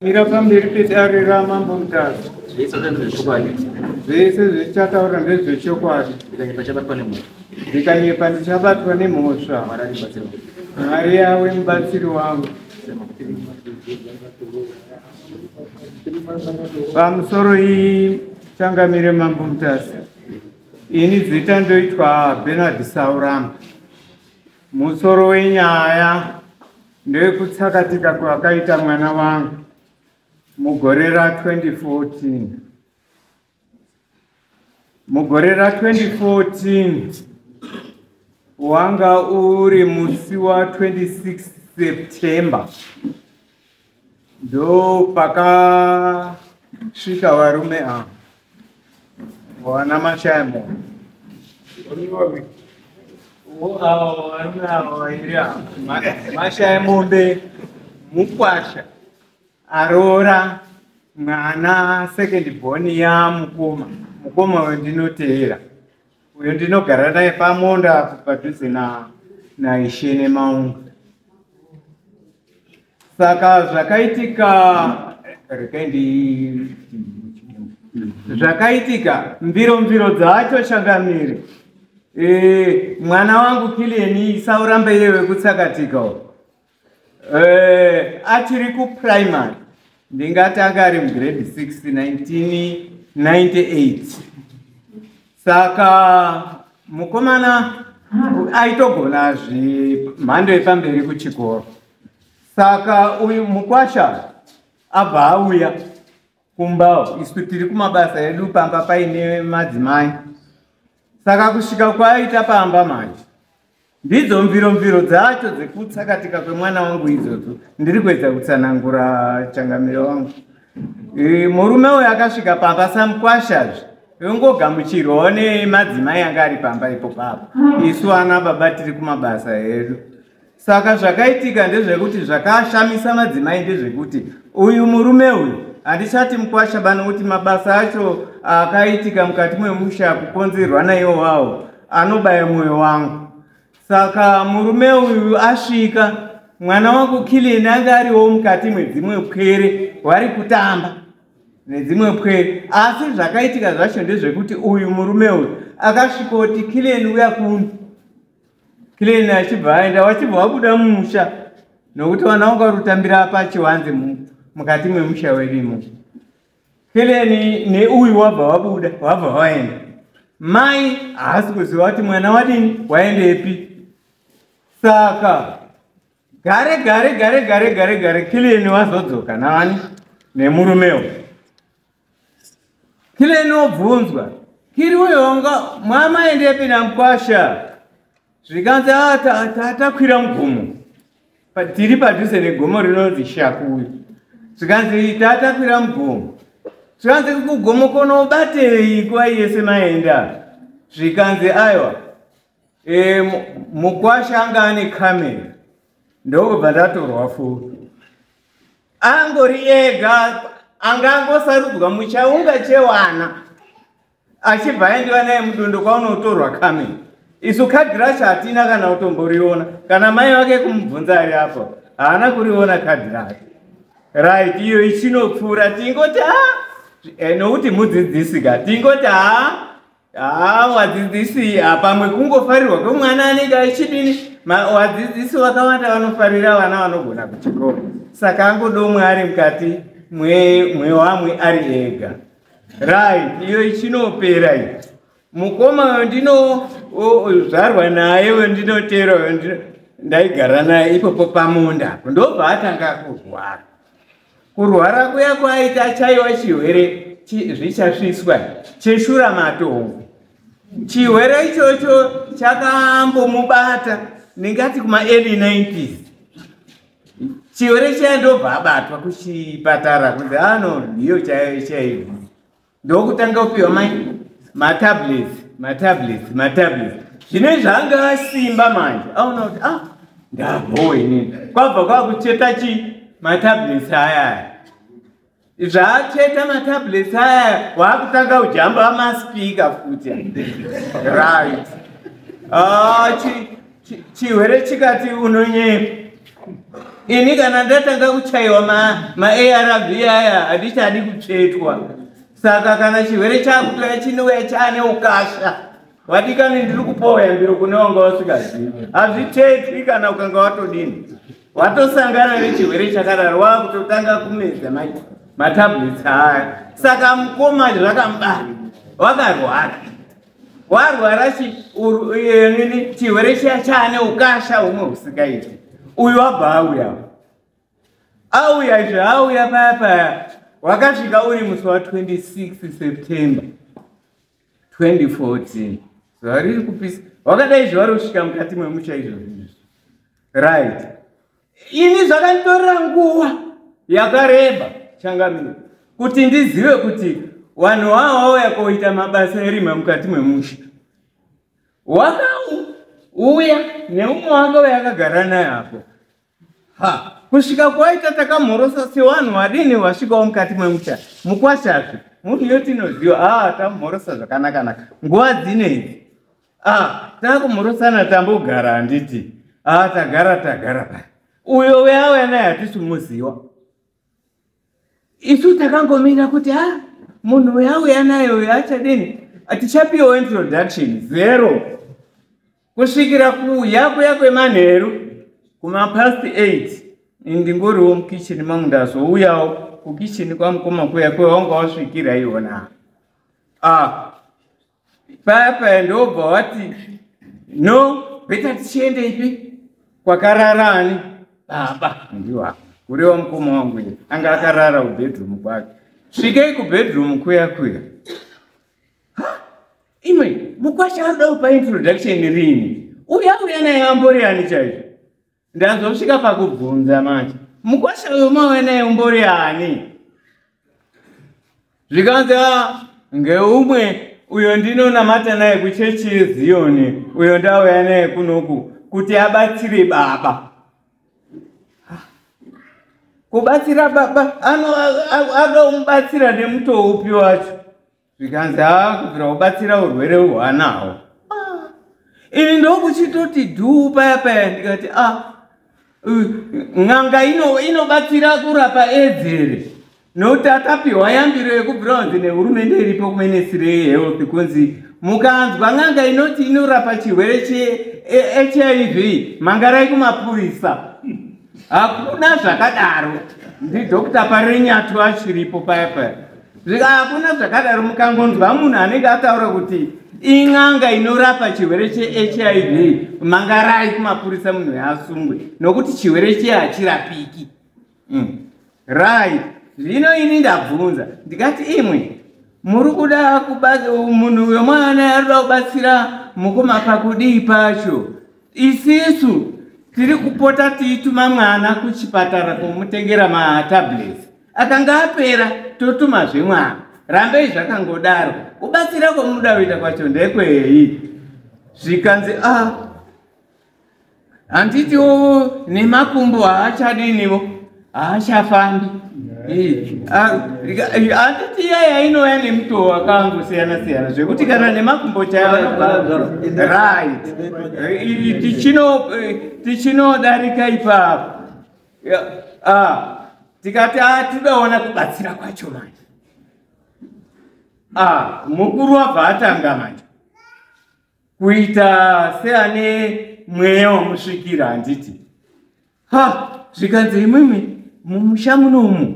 Mira pamberi petari ramambo mutatu. Zvese zvichataura ndezvechokwadi. Ndikanyepa ndichabatwa nemhosva. Mwari yawe mubatsiri wangu. Pamusoro iyi changamire mambo mutasi. Ini zita ndoitwa Bernard Sauram. Musoro wenyaya ndewekutsakatika kwakaita mwana wangu mugore ra 2014. Mugore ra 2014 wanga uri musi wa 26 September ndo pakasvika varume ava wana mashayamo varume ava vairi ava mashayamombe mukwasha arora mwana second born mukoma uyo ndinoteera uyo ndinogara naye pamonda padhuze naishene maunga. Saka zvakaitika mviro dzacho changamire. Mwana wangu Kileni Saurambe yewe kutsakatika achiri kuprimary ndingatanga ari mugrade 6 1998. Saka mukomana aitogona mhando yepamberi kuchikoro. Saka uyu mukwasha abva auya kumbao, isu tiri kumabasa edu pamba paine madzimai. Saka kusvika kwaita pamba manje ndidzo mviro dzacho dzekutsakatika kwemwana wangu idzodzo ndiri kuedza kutsanangura changamire wangu. Murume uyu akasvika pamba samukwashazve ongogamuchirwawo nemadzimai anga ari pamba ipo papo, isu ana baba tiri kumabasa edu. Saka zvakaitika ndezvekuti zvakashamisa madzimai ndezvekuti uyu murume uyu handichati mukwasha bano kuti mabasa acho akaitika mukati mwemusha kukonzerwa naiwo wawo anobaya mwoyo wangu. Saka murume uyu asvika, mwana wangu Kileni anga ariwo mukati mwedzimwe pwere wari kutamba nedzimwe pwere. Asi zvakaitika zvacho ndezvekuti uyu murume uyu akasvikoti Kileni uya kuno. Kileni achibva aenda wachibva wabuda mumusha nokuti vana vanga varutambira pachiwanze mukati mwemusha wedimo. Kileni neuyu wabva waenda. Mai haasi kuziva kuti mwana wadini waendepi. Saka gare Kileni wazodzoka nani nemurumeo. Kileni obvunzwa, Kiri uyo wanga mwamaendepi namukwasha? Zvikanzi takwira mugomo. Tiri padhuze negomo rinonzi Shakuyu. Zvikanzi takwira mugomo. Zvikanzi kugomo kunobatei nguva yese maenda. Zvikanzi aiwa mukwasha anga ane kamera. Ndokubva ndatorwa foto. Angori ega anga angosarudzwa muchaunga chewana. Achibva aendiwa naye mudondo kwaunotorwa kamera. Isu khadi racho hatina kana kutomboriona. Kana mai wake kumubvunza ari apo haana kuriona khadi racho. Right, iyo ichinopfuura tingoti nokuti mudzidzisi ka tingoti wadzidzisi pamwe kungofarirwa kwemwana anenge achidini. Wadzidzisi vakawanda vanofarira vana vanogona kuchikoro. Saka angodomwe ari mukati mwewamwe ari ega. Right, iyo ichinopera iyi. Mukoma ndinozvarwa naye wendinotera ndaigara naye ipopo pamunda ndobva atanga kurwara. Kurwara kuya kwaita chaiwa chirwere zvichasviswa cheshura matongo. Chirwere ichocho chakambomubata ndingati kuma early 90s. Chirwere chaya ndobva abatwa kuchipatara kunzi ndiyo chaiyo. Ndokutanga kupiwa matablets. Zvine zvanga simba manje. Aona kuti ndabhowe nini. Kwabva kwakucheta matablets aya. Zvacheta matablets aya wakutanga kujamba maspika futi. Right. Chirwere chikati unonyepa. ini kana ndatanga kuchaiwa ma-ARV aya hadichadi kutsvetwa. Saka kana chirwere chakutoya chinouya chane ukasha wadikani ndiri kupoya mbiro kune wanga usikazivi. Hazvitsvetwi kana ukanga watodini watosangana nechirwere chakadaro wakutotanga kumedza matablets aya. Saka mukoma zvakamubata wakarwara. Warwara chirwere chiya chane ukasha humwe husingaiti. Uyu wabva auya zvaauya paya wakasvika uri musi wa26 September 2014. Zuva riri kupisa wakadai zuva rosvika mukati memusha izvozvo. Right. Ini zvakanditorera nguva yakareba changamire kuti ndizive kuti vanhu vauya koita mabasa erima mukati memusha. Wakauya neumwe wakauya akagara naye hapo. Kusvika kwaita takamhorosa sevanhu vadini vasvikawo mukati memusha. Mukwashazve munhu yotinoziva tamhorosa zvakanaka nguva dzinedzi. Takumhorosana tambogara handiti. Tagara paya. Uyo weauya naye hatisi muziva. Isu takangomira kuti munhu weauya naye uyo achadini. Tichapiwa introduction 0 kusvikira kuuya kwemanheru kuma past 8. Ndingoriwo mukicheni mangu ndazouyawo kukicheni kwamukoma kuya kwewanga wasvikira iwona. Paya ndobva wati no beta tichiende ipi kwakararani baba ndiwa kuriwa mukoma wangu ye anga akarara kubedroom kwake. Svikei kubedroom kuya imwe mukwasha ado pa introduction rini uya naye ambori ani chaizvo. Ndazosvika pakubvunza manje mukwasha uyo mawe naye umbori ani. Zvikanzi ngeumwe uyo ndinonamata naye kuchechi yeZioni uyo ndauya naye kunoku kuti abatsire baba. Kubatsira baba anomubatsira nemuto upi wacho. Zvikanzi kubvira kubatsira urwere hwanawo. Ini ndokuchitoti dhuu paya ndikati n'anga inobatsira kurapa edzere. Nokuti akapiwa yambiro yekubvira kunzi nehurumende iripo kuMinisry yeHealth kunzi mukanzwa n'anga inoti inorapa chirwere cheHIV mangarai kumapurisa. Hakuna zvakadaro. Ndidhokita Parinyatu achiripo paya. Hakuna zvakadaro. Mukangonzwa munhu anenge ataura kuti ing'anga inorapa chirwere cheHIV mangarai kumapurisa munhu yasungwe nokuti chirwere hachirapiki. Right. Zvino ini ndabvunza ndikati imwe muri kuda munhu uyo mwana arikuda kubatsira mukoma pakudii pacho. Isisu tiri kupota tiituma mwana kuchipatara kumutengera matablets. Akanga apera totumazve mwana. Rambei zvakangodaro. Kubatsira kwomunoda kuita kwacho ndekwei. Zvikanzi handitiwo nemakumbo haachadiniwo haachafambi. Handiti yaya inouya nemutoo wakangosiyana zvekuti kana nemakumbo chaiva. Right. Tichinodarika ipapo. Tikati todaona kubatsira kwacho manje. Mukuru wabva atanga manje kuita seane mweya wamusvikira handiti. Zvikanzi imwimwi mumusha munomu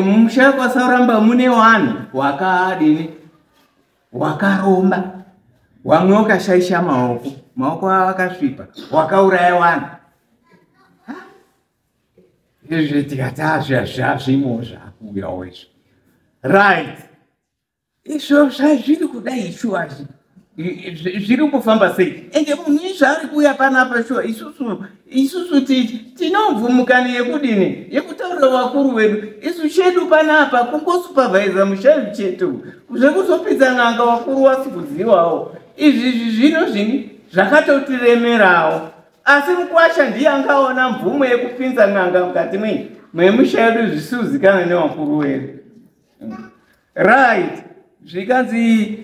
mumusha kwaSauramba mune wanhu wakadini wakaromba wamwe wakashaisha maoko akasvipa wakauraya wanhu. Izvi tikati zvazvimo zvakuuyawo izvo. Right. Izvo zvazviri kudai ishuwazvi zviri kufamba sei. Ende munhu izvaari kuuya panapa shuwa isusu tinomvumukani yekudini yekutaura vakuru vedu. Isu chedu panapa kungosupervisa mushairi chetu zvekuzopidza n'anga vakuru wasi kuzivawo. Izvi zvino zvakatotiremerawo. Asi mukwasha ndiye angaona mvumo yekupinza n'anga mukati memusha yedu zvisizikana nevakuru vedu. Right. Zvikanzi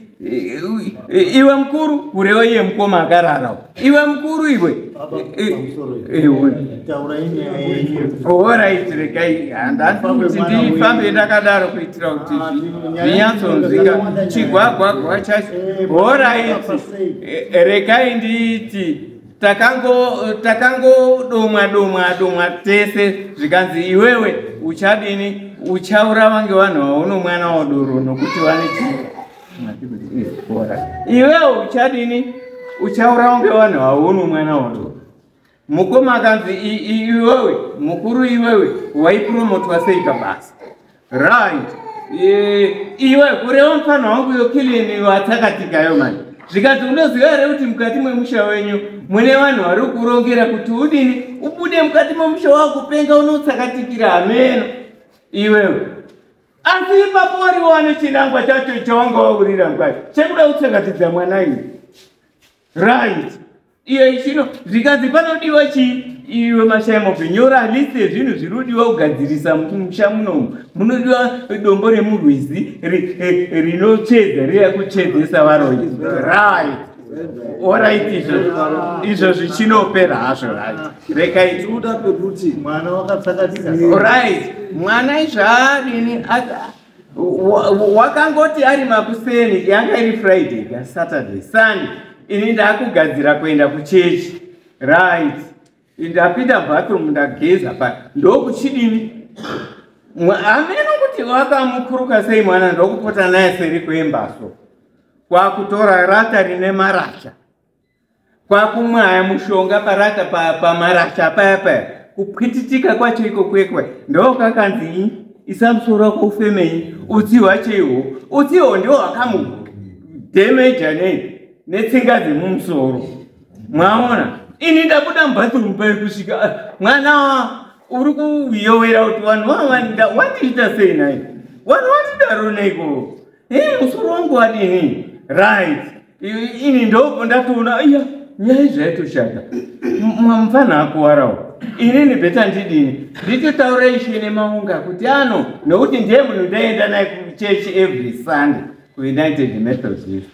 iwe mkuru kurewa iye mkoma akarara iwe mkuru iwe alright rekai handati ndifambe ndakadaro kuitira kuti zvinyatsonzika chigwagwagwa chacho alright rekai nditi takangodomwa tese zvikanzi iwewe uchadini uchaurawa ngevanhu vauno mwana wadoro nokuti vane iwewe uchadini uchaurawa ngevanhu vauno mwana wadoro mukoma akanzi iwewe mukuru iwewe waipromotwa sei pabasa right iwe kureva mufana wangu yokilini watsakatikayo mani zvikati unoziva here kuti mukati memusha wenyu mune vanhu vari kurongera kuti udini ubude mukati memusha wako kupenga unotsakatikira hameno iwewe asi ipapo wariwane chinangwa chacho chawanga waurira mukati chekuda kutsakatidza mwana iwe right iye chino zvikanzi panodiwa chii iwe mashaimope nyora list yezvinhu zvinodiwa kugadzirisa musha munomu munodiwa dombo remurwizi rinochedza riya kuchedzesa varoi right alright izvo zvichinopera hazvo right rekai mwana wakatsakatika right mwana izvaadini wakangoti ari makuseni yanga iri friday saturday sunday ini ndakugadzira kuenda kuchechi right ndapinda bathroom ndageza pa ndokuchidini ameno kuti wakamukuruka sei mwana ndokupota naye seri kwembaso kwakutora rata rine marasha kwakumwaya mushonga parata pamarasha paya kupwititika kwacho iko kwekwe ndokakanzi isamusoro kufemei utsi hwacheho utsiho ndio hwakamudhemeja nei netsinga dzemumusoro mwaona ini ndabuda mubathroom pai kusvika mwana uri kuyowera kuti vanhu wandiita sei nai vanhu watidaro neiko musoro wangu wadini right ini ndobvo ndatoona iya nyaya zvaitoshata mufana akuwarawo inini bheta ndidini nditotaura ishene maunga kuti ano nokuti ndiye munhu ndaenda naye kuchechi every sunday kuunited methodist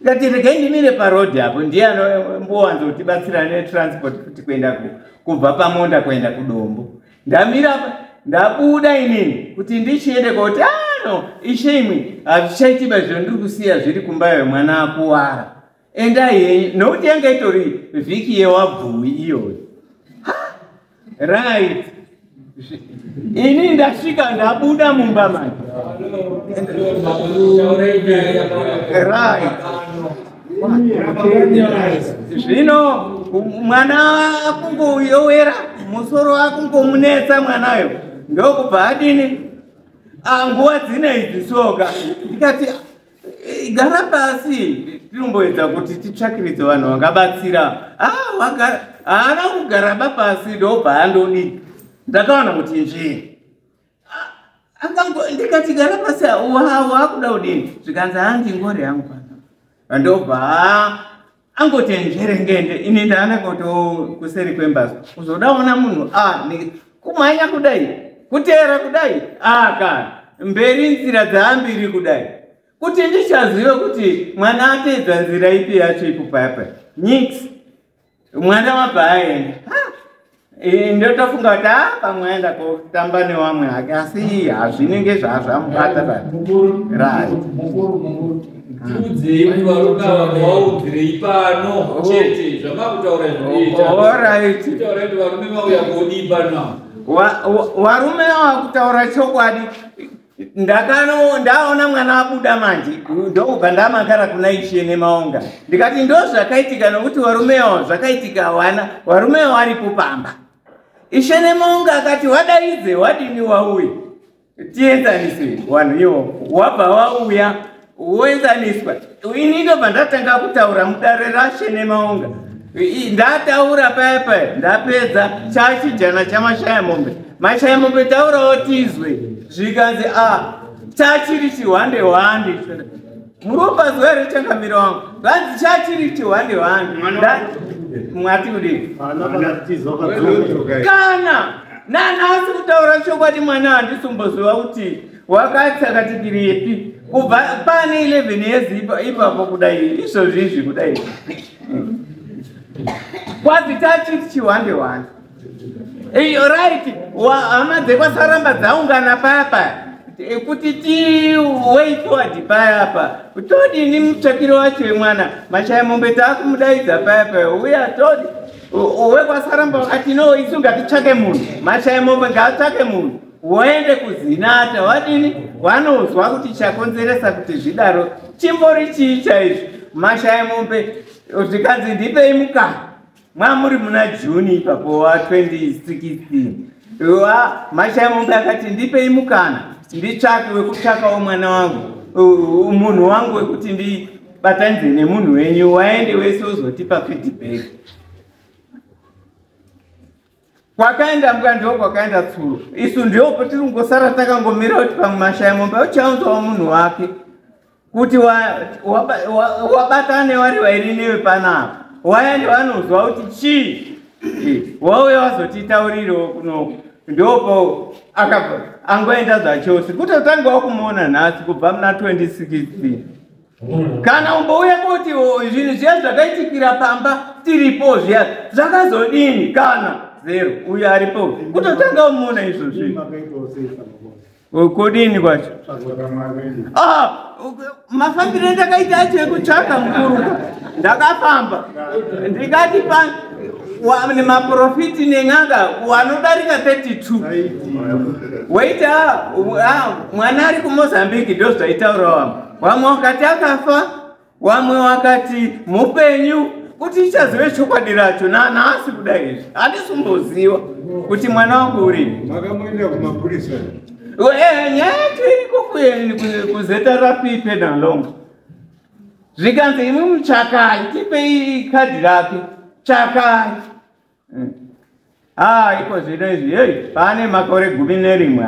ngati regai ndimire parodhi apo ndiye anombowanzotibatsira netransport kuti kuenda kubva pamonda kuenda kudombo ndamira ndabuda inini kuti ndichiende kuti ano ishe imwe hazvichaitiba zviro ndiri kusiya zviri kumbayo mwana akuwara endai henyu nokuti yanga itori vhiki yewabvumi iyoyo right ini ndasvika ndabuda mumba manje right zvino mwana akungoyowera musoro akungomunetsa mwanayo ndokubva adini nguva dzine idzi soka ndikati gara pasi tinomboedza kuti titsvakiridze vanhu vangabatsira haana kugara bapasi ndobva andodii ndakaona kuti njii ndikati gara pasi waakuda kudini zvikanzi handingori yangu pana ndobva angoti njerengende ini ndaana koto kuseri kwembazi uzodaona munhu kumhanya kudai kuteera kudai kana mberi nzira dzaambiri kudai kuti ndichazive kuti mwana ateedza nzira ipi yacho ipo payapa nix mwana wabva aenda ndotofunga kuti pamwe aenda kotamba newamwe hake asi hazvinenge zvazvamubata tiudzei kuti varume ava mawaudzirei pano chete zvamakutaura zvoitaura kuti varume vauya kodi pano varume vakutaura chokwadi ndaona mwana abuda manje ndokubva ndamakara kuna ishe nemaunga ndikati ndo zvakaitika nokuti varume avo zvakaitika hawana varume avo varipo pamba ishe nemaunga akati wadaidze wadini wauya tienzanise vanhu ivo wabva wauya woenzaniswa ini ndobva ndatanga kutaura mudare rashe nemaunga ndataura payapaya ndapedza chachijana chamashayamombe mashayamombe taurawo tizwe zvikanzi chachiri chihwande muropa zuva rechangamiro wangu vanzi chachiri chihwande mwati kudii kana nanhasi kutaura chokwadi mwana handisomboziva kuti wakatsakatikirepi kubva pane 11 years ipapo kudai izvozvizvi kudai kwazi tati chiwande right hama dzekwasaramba dzaungana papa kuti wait forward payapa todini mutsvakiro wacho wemwana mashaya mombe taakumudaidza payapa uya todi wekwasaramba wakati no isu ngatitsvake munhu mashaya mombe ngaatsvake munhu woende kuzinata wadini wanozwa kuti chakonzeresa kuti zvidaro chimbori chii chaizvo mashaya mombe zvikanzi ndipei mukana mwamuri muna Juni ipapo wa 2016 mashaya mombe akati ndipei mukana nditsvake wekutsvakawo mwana wangu munhu wangu wekuti ndibatanidze nemunhu wenyu waende wese uzotipa feedback kwakaenda mukandiko kwakaenda tsuro isu ndiopo tiri kungosara takangomira kuti pamwe mashaya mombe uchaunzawo munhu wake kuti wabatane vari vairi newe panapa waende vanozwa kuti chii wauye wazotitaurirawo kuno ndopo angoenda zvachose kutotangawo kumuona nhasi kubva muna 2016 kana umbouya kuti zvinhu zviya zvakaitikira pamba tiripo zviya zvakazodini kana zero uyo aripo kutotangawo kumuona izvozvi kodini kwacho mafambiro ndakaita acho ekutsvaka mukuru ndakafamba ndikati nemaprofiti nen'anga wanodarika 32 waita mwana ari kumozambique ndo zvaitaura vamwe wakati akafa vamwe wakati mupenyu kuti ichazive chokwadi racho nanhasi kudai izvi handisumboziva kuti mwana wangu uripi makamuenda kumapurisa nyaya yacho iriko kuzeta rapi penalongo zvikanzi imi mutsvakai tipei kadhi rake tsvakai iko zvino izvi hei pane makore 11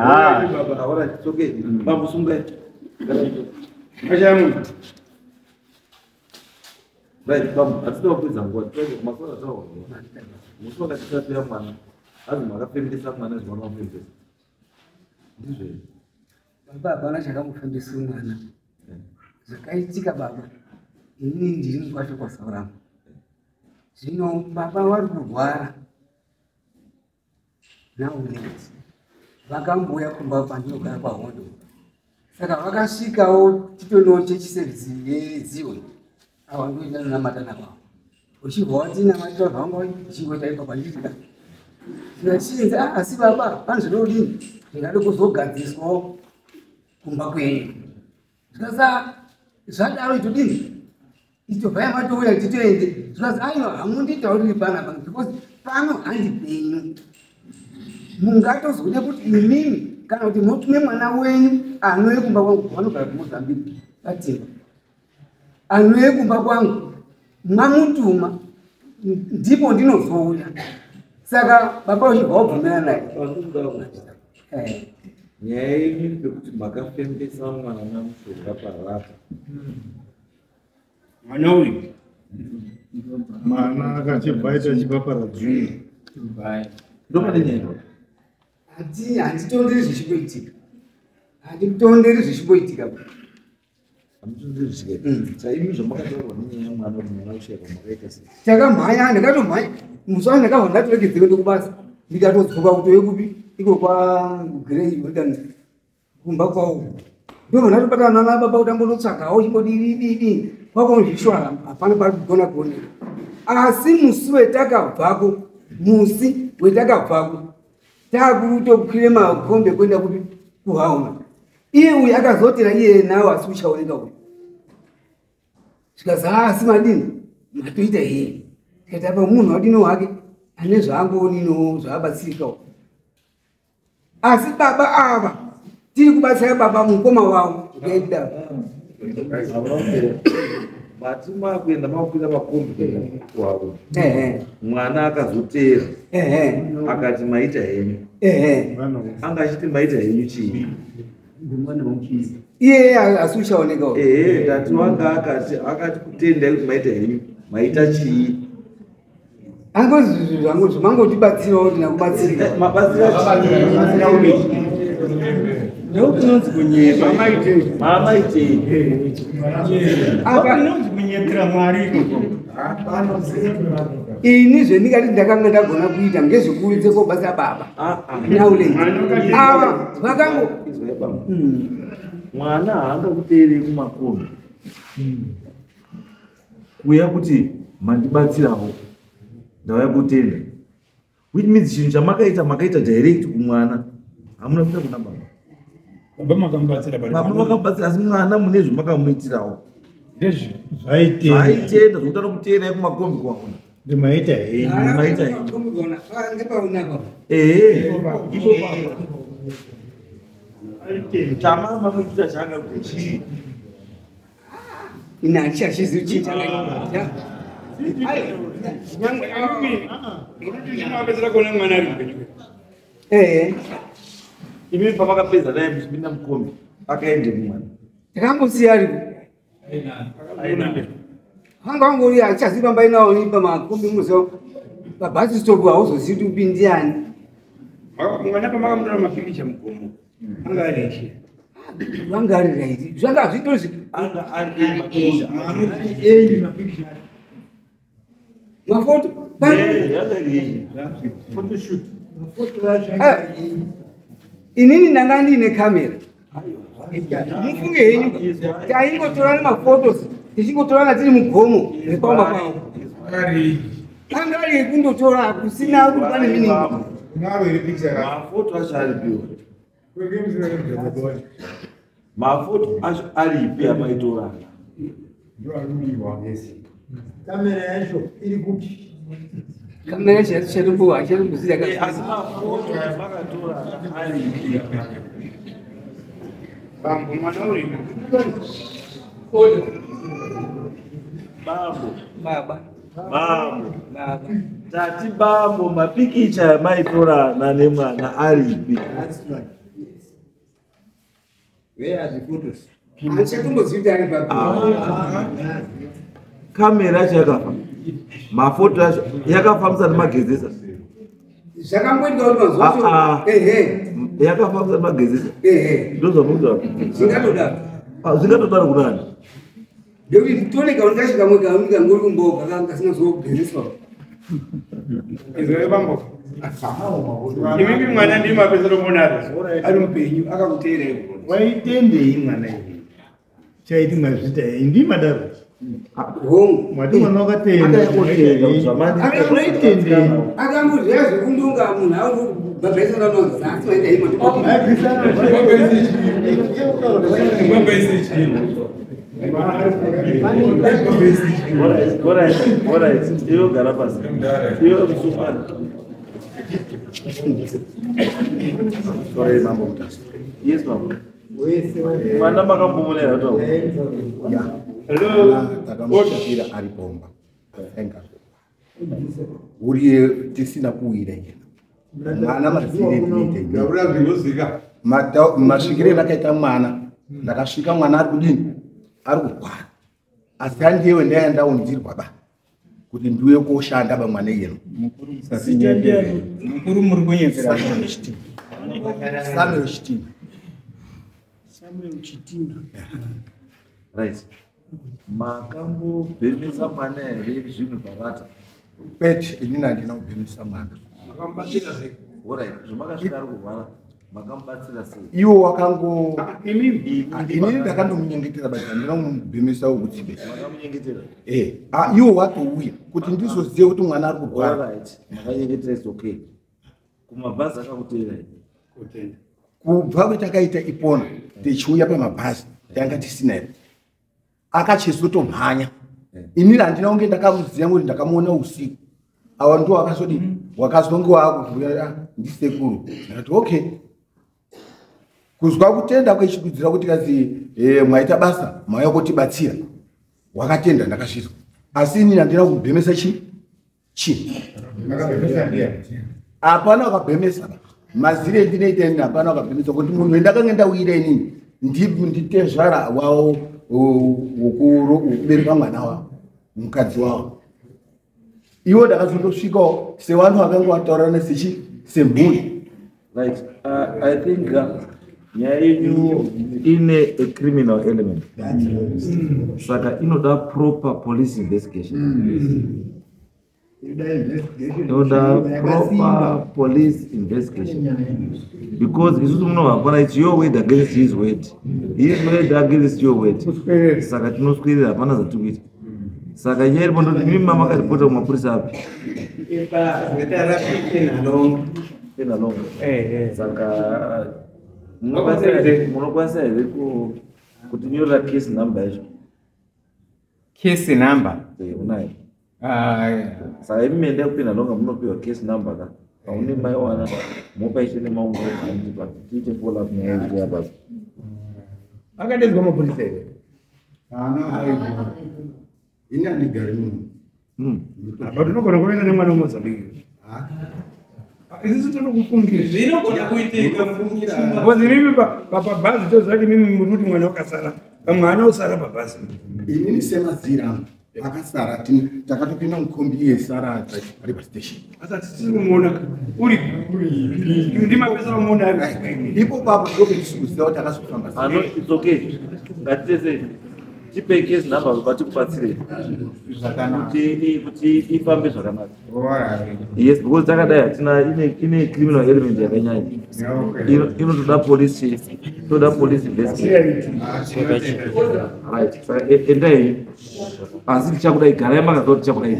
Right, come. That's the opposite. What? Masala sawa. Musoma katika pia mwana. Lazima akafundisha mwana is one of them. Ndizo. Baba anataka kumfundisha mwana. Zakaitika baba. Ini ndiri kwacho kwa Saurama. Zvino baba vari kurwara. Nauneti. Vakamboya kumba pandinogara paHondo. Saka vakasvikawo chitono chechiservice yeZion. Awandoenda namatana kwavo uchibva namatira vangu uchingoita ipapo ndichika ndichinzi asi baba pane zvinodini ndingade kuzogadziswawo kumba kwenyu zvikasa zvadaro itodini itobvaya matouya titoende zvikasi aiwa hamunditauriri panapa because pano handi penyu mungatozode kuti imimi kana kuti mutume mwana wenyu anouye kumba kwangu vanogara kuMozambique patimba anouye kumba kwangu mwamutuma ndipo ndinozouya saka baba uchibva wabvumira naye nyaya yenyu yekuti makafembesa mwana namushonga parapa mwana uyu mwana akachibva aita chipapara Juni ndopane nyaya handitonderi zvichimboitika handitonderi zvichimboitika takamhanya ndakatomhanya musi wangu ndakabva ndatoregedzeka ndokubasa ndikatodzoka kuti wekupi iko kwagrei kumba kwawo ndobva ndatobatana nababa kuti ambonotsvagawo chimbodii kwakonozvishwara hapana pari kugona kuoneka asi musi wetakabvako taakutokwire makombe kuenda kuti kuHauna iye uyu akazotera iye nawo asi uchaoneka uyu zvikazi asi madini matoita iye tikati apa munhu wadino wake ane zvaangoonino zvaabatsirikawo asi baba ava tiri kubatsira baba mukoma wavo ukaenda bati makuenda makwira makombe kuHauna mwana akazotera akati maita henyu anga achiti maita henyu chii iye asi uchaoneka ndati wanga akati kutendai kuti maita henyu maita chii angozi mangotibatsirawo tinakubatsirika mabatsira Ndokunonzi kunyeba. Mama ite. Apa nonzi kunyepera Mwari. Ini zvendikati ndakanga ndagona kuita ngezvekuudze kobasa baba. Naule. Ava vakango. Mwana haanga kuteereri kumakombi. Kuya kuti mandibatsirawo. Ndauya kutenda. Which means chinhu chamakaita direct kumwana. Hamuna kuita kuna baba. Baba makamubatsira bari. Baba makamubatsira asi mwana mune zvamakamuitirawo. Ndezvi. Zvaitenda. Zvaitenda zvokutara kuteerera kumakombi kwaona. Ndimaita hei. Ndimaita hei. Ngepaunako. Ipo baba. Chamama kuita changa kuti. Ina achizivi chita. Imi pamakapedza naye muchipinda mukombi akaende kumwana takangoziya ari hanga wangori achaziva mbai nawo ni pamakombi muzo pabhasi stop hauzozivi kuti upi ndiani mwana pamakamutora mapikicha mugomo anga arichi vanga ari raiti zvanga zvitori anga ari mapisha mafoto photoshoot inini ndanga ndiine kamera mufunge henyu taingotorana mafotos tichingotorana tiri mugomo repauma pavo anga ari ekundotora kusina kupane mini mafoto acho aripiwa mafoto acho aripi amaitorana kamera yacho iri kuti kamera charipuwa charikuziya asi mafoto amakatorana aripi bambo mwana uri baba tati bambo mapikicha amaitorana nemwana aripi where are the photos achatombozivi ari baba kamera yacho yakafa mafoto yacho yakafambisa nemagezesa zvakamboitika kuti mazuva yakafambisa nemagezesa ndozvamuza zvingatodaro zvingatodaro kunani ndekuti tone kaundikasvika mwe kaunika ngori kumboka kasina zogezeswa izove bambo imimi mwana ndiri mapesero monari ari mupenyu akakuteerei waitendei mwana iyi chaiti mwazvita hei ndimadaro hongu mwati mwana wakateerei akamboziva zvekundunga munhu aubabhaisana nozi asi maita ima iyo gara pasi iyo musumani yes baba mwana makambomonera to takamutira ari pomba enga uriye tisina kuwira yena mwana mazire ndite masvikire ndakaita mwana ndakasvika mwana ari kudini ari kugwara asi handiyewe ndaendaunzirwa ba kuti ndiuye koshanda bamwana yenu mukuru muri kunyepera Samuel Chitima right makambobhemesa mwana here zvinhu parata pete inini handina kubhemesa mwana orit zvamakasvika ari kurwara makamubatsira sei iwo wakango imimi inini ndakandomunyengetera basi handina kumubhemesa ukutsibe makamunyengetera iwo watouya kuti ndizozive kuti mwana ari kurwara orit makanyengetera is okay kumabhazi akakuteera kubva kwetakaita ipona tichiuya pamabhazi tanga tisina here akachizotomhanya inini handina kunge ndakamuziva kuti ndakamuona usiku awa ndo wakazodi wakazonge wakuvuya ndisekuru ndikati okay kuzwa kutenda kwechikudzira kuti kazi mwaita basa mauya kutibatsira wakatenda ndakasvizwa asi inini handina kubhemesa chii hapana wakabhemesa mazire ndinoita inini hapana wakabhemesa kuti munhu wendakange ndauira inini nditezvara wavo wokubereka mwana wavo mukadzi wavo iwo ndakazondosvikawo sevanhu vakanga vataurana semhuri right I think nyaya yenyu ine a criminal element. Saka inoda proper police investigation. Inoda proper police investigation. Because it's your word against his word. His word against your word. Saka tinoswirira hapana zvatikuita. Saka nyaya bondo mimi mama karipota kumapurisa api. Ina long. Saka munokwanisa here kutinyorera case number yacho. Case number Unayo. Saka imi ndenda kupinda longa munopiwa case number ka. Paune maiwana mopa ishene maungo kandi pa tiite follow up nyaya ya basi. Akadenzwa mapurisa here. Ina ni gari. But unogona kuenda nemwana wemozambique. Izisi tokufungira. Zvinogona kuitika mfungira. Because mimi pabhazi tozvati mimi muruti mwana wakasara. Mwana usara pabhazi. Inini semazira akasara takatopinda mukombi yesara ari pastation. Asa tisiri kumuona uri ndima pesa kumuona ari. Ipo baba ndobe tisukuziwa takazofamba. No, it's okay. Ngatese tipe case number batikubatsire. Kuti ifambe zvakanaka. Yes, because takadai hatina ine criminal element yakanyanya. Inotoda police chase, toda police investigation. Right. Saka endai asi tichakudai garai makazoti tichakudai.